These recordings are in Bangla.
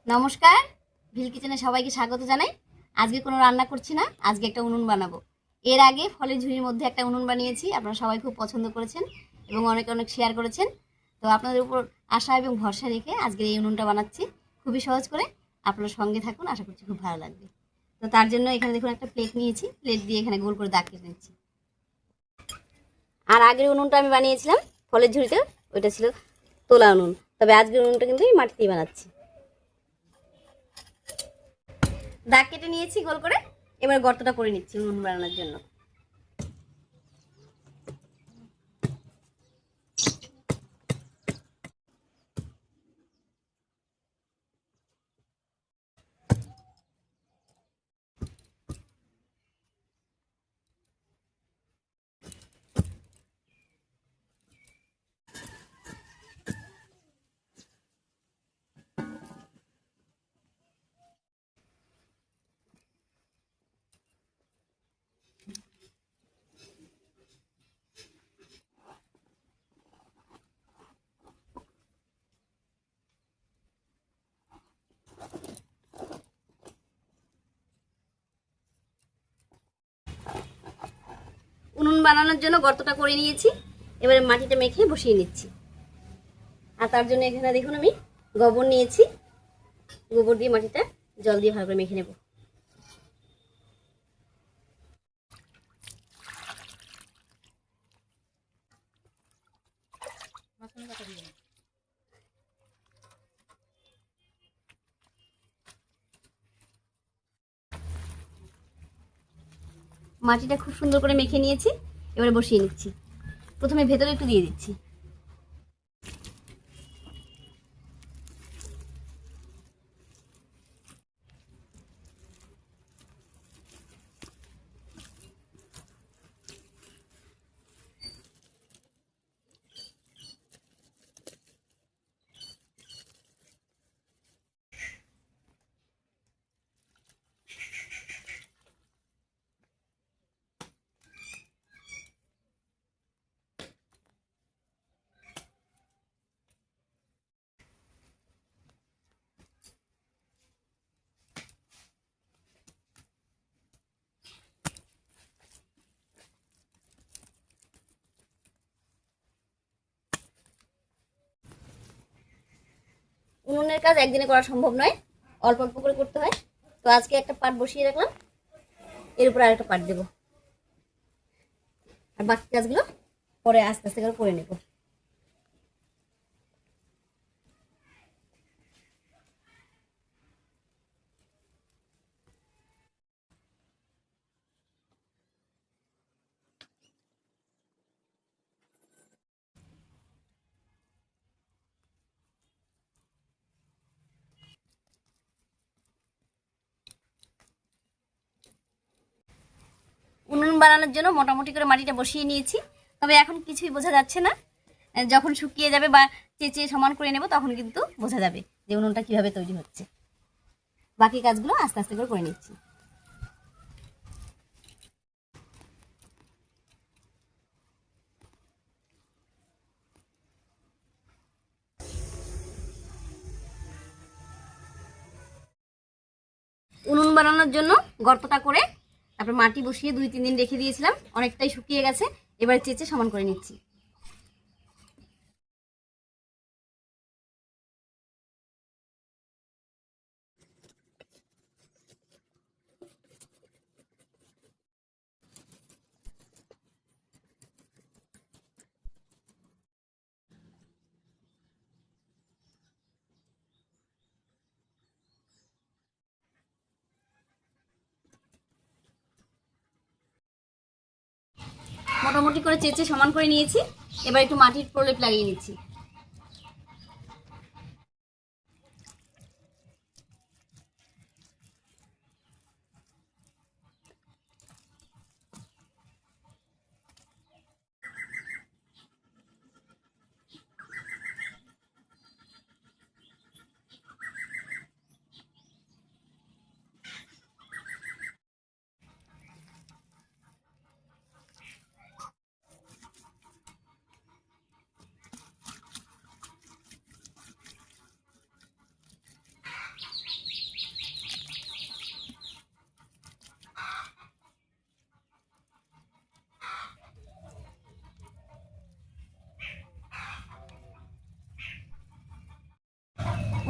নমস্কার, ভিল কিচেনে সবাইকে স্বাগত জানাই। আজকে কোনো রান্না করছি না, আজকে একটা উনুন বানাবো। এর আগে ফলের ঝুড়ির মধ্যে একটা উনুন বানিয়েছি, আপনারা সবাই খুব পছন্দ করেছেন এবং অনেকে অনেক শেয়ার করেছেন। তো আপনাদের উপর আশা এবং ভরসা রেখে আজকে এই উনুনটা বানাচ্ছি খুবই সহজ করে। আপনারা সঙ্গে থাকুন, আশা করছি খুব ভালো লাগবে। তো তার জন্য এখানে দেখুন একটা প্লেট নিয়েছি, প্লেট দিয়ে এখানে গোল করে দাগ কেটে নিচ্ছি। আর আগের উনুনটা আমি বানিয়েছিলাম ফলের ঝুড়িতে, ওইটা ছিল তোলা উনুন, তবে আজকের উনুনটা কিন্তু আমি মাটিতেই বানাচ্ছি। দাগ কেটে নিয়েছি গোল করে, এবার গর্তটা করে নিচ্ছি উনুন বানানোর জন্য। উনুন বানানোর জন্য গর্তটা করে নিয়েছি, এবারে মাটিটা মেখে বসিয়ে নিচ্ছি। আর তার জন্য এখানে দেখুন আমি গোবর নিয়েছি, গোবর দিয়ে মাটিটা জল দিয়ে ভালো করে মেখে নেব। মাটিটা খুব সুন্দর করে মেখে নিয়েছি, এবারে বসিয়ে নিচ্ছি। প্রথমে ভেতরে একটু দিয়ে দিচ্ছি। উনুনের কাজ একদিনে করা সম্ভব নয়, অল্প অল্প করে করতে হয়। তো আজকে একটা পাট বসিয়ে রাখলাম, এর উপর আরেকটা পাট দেবো, আর বাকি কাজগুলো পরে আস্তে আস্তে করে করে নেব। উনুন বানানোর জন্য মোটামুটি করে মাটিটা বসিয়ে নিয়েছি, তবে এখন কিছুই বোঝা যাচ্ছে না। যখন শুকিয়ে যাবে বা চেঁচিয়ে সমান করে নেব তখন কিন্তু বোঝা যাবে যে উনুনটা কিভাবে তৈরি হচ্ছে। বাকি কাজগুলো আস্তে আস্তে করে করে নিচ্ছি। উনুন বানানোর জন্য গর্তটা করে তারপর মাটি বসিয়ে 2-3 দিন রেখে দিয়েছিলাম, অনেকটাই শুকিয়ে গেছে। এবার চেঁচে সমান করে নিচ্ছি। মোটামুটি করে চেঁচে সমান করে নিয়েছি, এবার একটু মাটির প্রলেপ লাগিয়ে নিচ্ছি।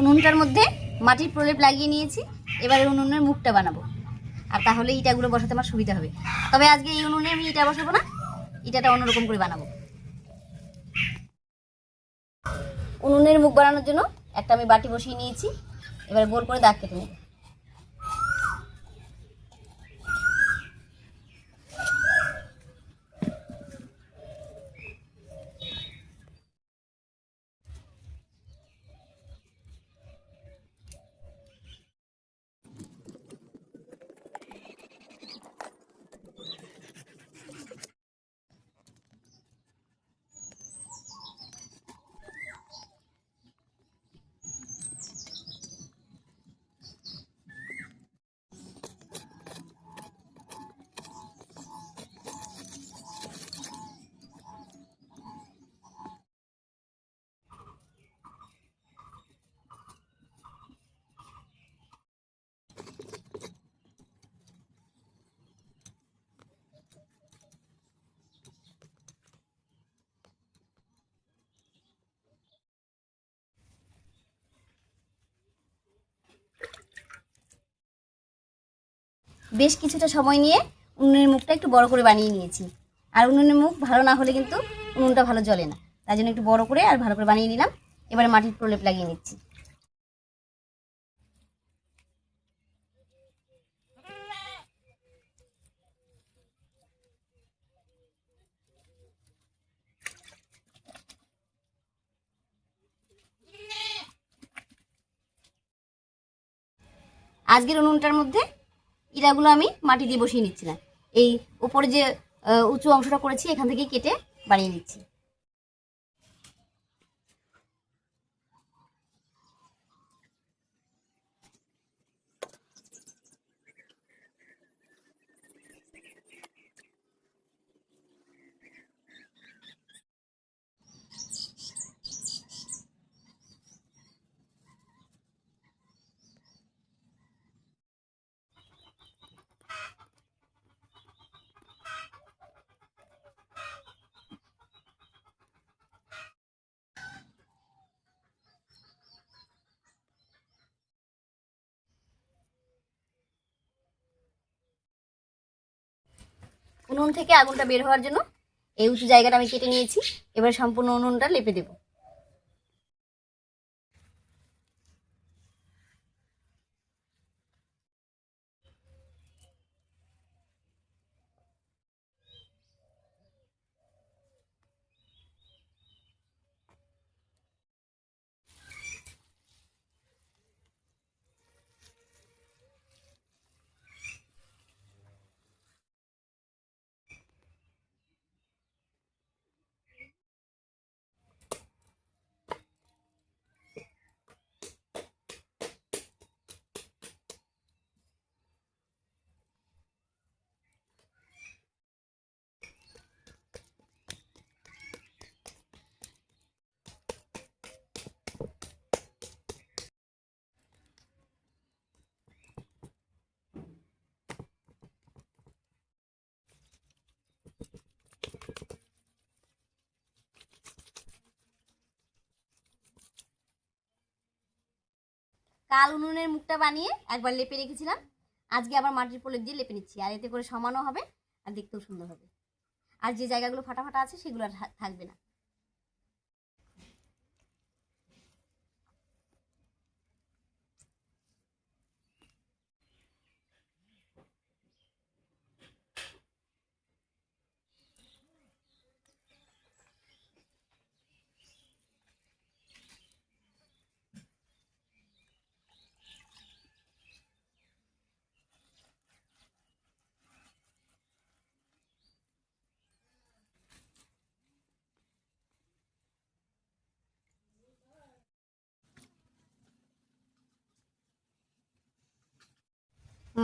উনুনটার মধ্যে মাটির প্রলেপ লাগিয়ে নিয়েছি। এবারে উনুনের মুখটা বানাবো, আর তাহলে ইটাগুলো বসাতে আমার সুবিধা হবে। তবে আজকে এই উনুনে আমি ইটা বসাবো না, ইটাটা অন্যরকম করে বানাবো। উনুনের মুখ বানানোর জন্য একটা আমি বাটি বসিয়ে নিয়েছি। এবার গোল করে দাগ কেটে নেব। বেশ কিছুটা সময় নিয়ে উনুনের মুখটা একটু বড় করে বানিয়ে নিয়েছি। আর উনুনের মুখ ভালো না হলে কিন্তু উনুনটা ভালো জ্বলে না, তাই জন্য একটু বড় করে আর ভালো করে বানিয়ে নিলাম। এবারে মাটির প্রলেপ লাগিয়ে নিচ্ছি। আজকের উনুনটার মধ্যে ইটাগুলো আমি মাটি দিয়ে বসিয়ে নিচ্ছি না, এই উপরে যে উঁচু অংশটা করেছি এখান থেকে কেটে বানিয়ে নিচ্ছি। উনুন থেকে আগুনটা বের হওয়ার জন্য এই উঁচু জায়গাটা আমি কেটে নিয়েছি। এবার সম্পূর্ণ উনুনটা লেপে দেবো। কাল উনুনের মুখটা বানিয়ে একবার লেপে রেখেছিলাম, আজকে আবার মাটির প্রলেপ দিয়ে লেপে নিচ্ছি। আর এতে করে সমানও হবে আর দেখতেও সুন্দর হবে। আর যে জায়গাগুলো ফাটা ফাটা আছে সেগুলো আর থাকবে না।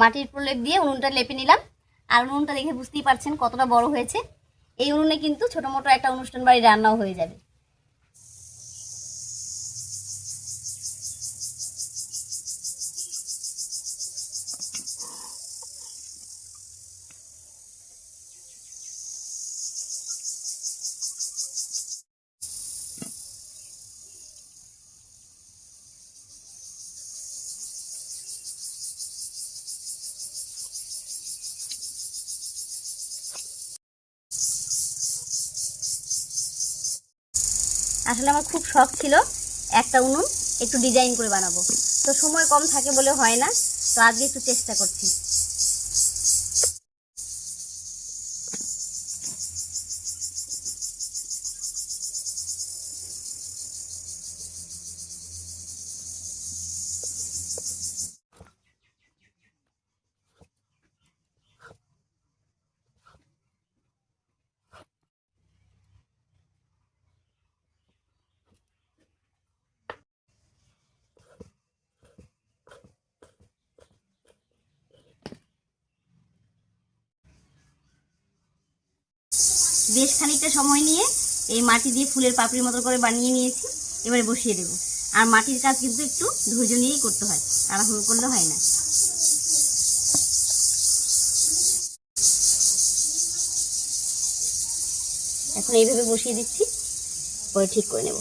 মাটির প্রলেপ দিয়ে উনুনটা লেপে নিলাম। আর উনুনটা দেখে বুঝতেই পারছেন কতটা বড় হয়েছে। এই উনুনে কিন্তু ছোট মোটো একটা অনুষ্ঠান বাড়ি রান্নাও হয়ে যাবে। আসলে আমার খুব শখ ছিল একটা উনুন একটু ডিজাইন করে বানাবো, তো সময় কম থাকে বলে হয় না, তো আজকে একটু চেষ্টা করছি। বেশ খানিকটা সময় নিয়ে এই মাটি দিয়ে ফুলের পাপড়ির মতো করে বানিয়ে নিয়েছি, এবারে বসিয়ে দেব। আর মাটির কাজ কিন্তু একটু ধৈর্য নিয়েই করতে হয়, তাড়াহুড়ো করলে হয় না। এখন এইভাবে বসিয়ে দিচ্ছি, পরে ঠিক করে নেব।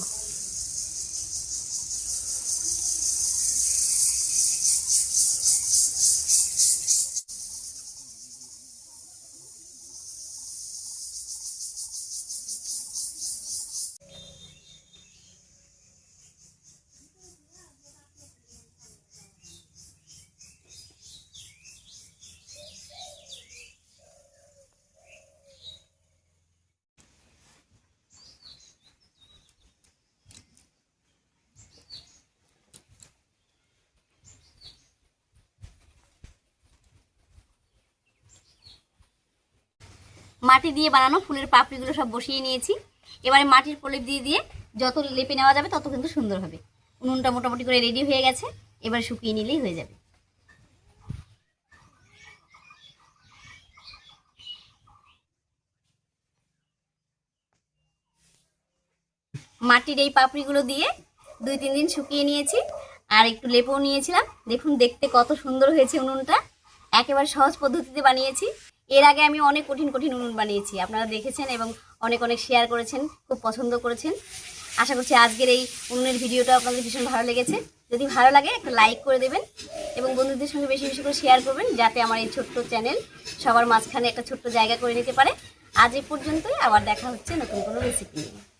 মাটি দিয়ে বানানো ফুলের পাপড়িগুলো সব বসিয়ে নিয়েছি। এবারে মাটির প্রলেপ দিয়ে দিয়ে যত লেপে নেওয়া যাবে তত কিন্তু সুন্দর হবে। উনুনটা মোটামুটি করে রেডি হয়ে গেছে, এবার শুকিয়ে নিলেই হয়ে যাবে। মাটির এই পাপড়িগুলো দিয়ে 2-3 দিন শুকিয়ে নিয়েছি, আর একটু লেপও নিয়েছিলাম। দেখুন দেখতে কত সুন্দর হয়েছে উনুনটা, একেবারে সহজ পদ্ধতিতে বানিয়েছি। এর আগে আমি অনেক কঠিন কঠিন উনুন বানিয়েছি, আপনারা দেখেছেন এবং অনেক অনেক শেয়ার করেছেন, খুব পছন্দ করেছেন। আশা করছি আজকের এই উনুনের ভিডিওটা আপনাদের ভীষণ ভালো লেগেছে। যদি ভালো লাগে একটা লাইক করে দেবেন এবং বন্ধুদের সঙ্গে বেশি বেশি করে শেয়ার করবেন, যাতে আমার এই ছোট্ট চ্যানেল সবার মাঝখানে একটা ছোট্ট জায়গা করে নিতে পারে। আজ এই পর্যন্তই, আবার দেখা হচ্ছে নতুন কোনো রেসিপি নিয়ে।